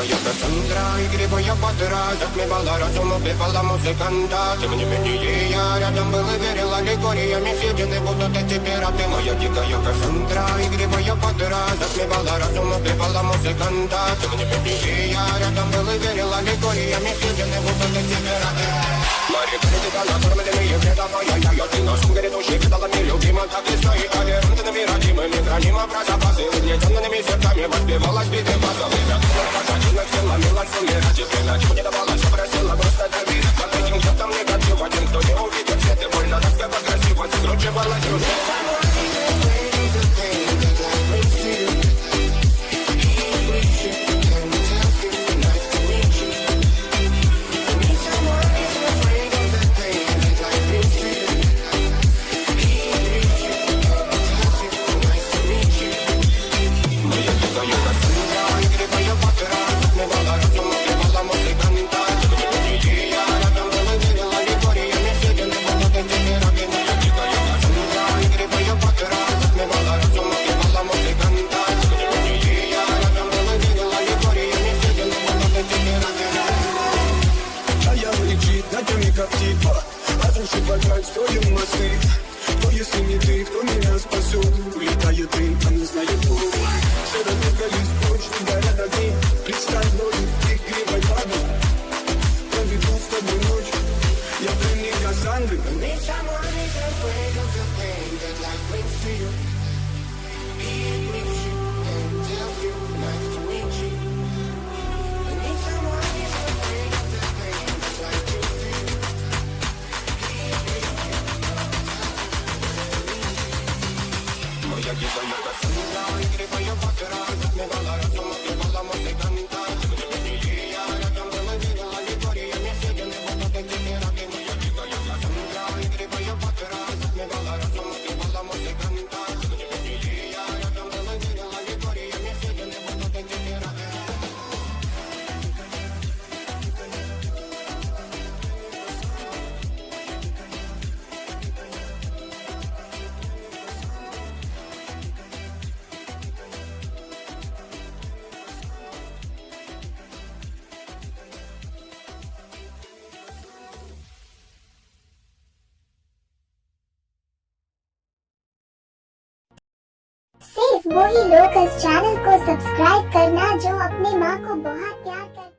дикая Кассандра, игривая подра, затмевала разум, убивала музыканта. Тем не менее я рядом был и верил аллегориями, съедены будут эти пираты. Моя дикая Кассандра, игривая подра, затмевала разум, убивала музыканта. Тем не менее я рядом был и верил аллегориями, съедены будут эти пираты. Мари, критика, накормленные предавая я ты нашим грядущий видалами любима, как и свои толерантными родимыми, храним образа базы, угнетенными сердцами воспевалась биты базовых. Покатилась, все ломилась, умирать, теперь ночью не давалась, просила просто доверить. Под этим кто-то негатив, один, кто не увидит свет, и больно распевать красиво, закручивалась рука. Как типа, разрушит вокруг строим мосты. Но если не ты, кто меня спасет? Улетает дым, а не знает путь. Все разыгрались прочь, не горят огни. Представь ночь, игривой паду. Проведу с тобой ночь. Я пленник Кассандры. Я дикая Кассандра, игривая подра, затмевала разум, убивала музыканта. Тем не менее я рядом был и верил аллегориями, съедены будут эти пираты. Моя дикая Кассандра, игривая подра, затмевала разум, убивала музыканта. Тем не менее я рядом был и верил аллегориями, съедены будут эти пираты. सिर्फ वही लोग इस चैनल को सब्सक्राइब करना जो अपनी माँ को बहुत प्यार करते हैं।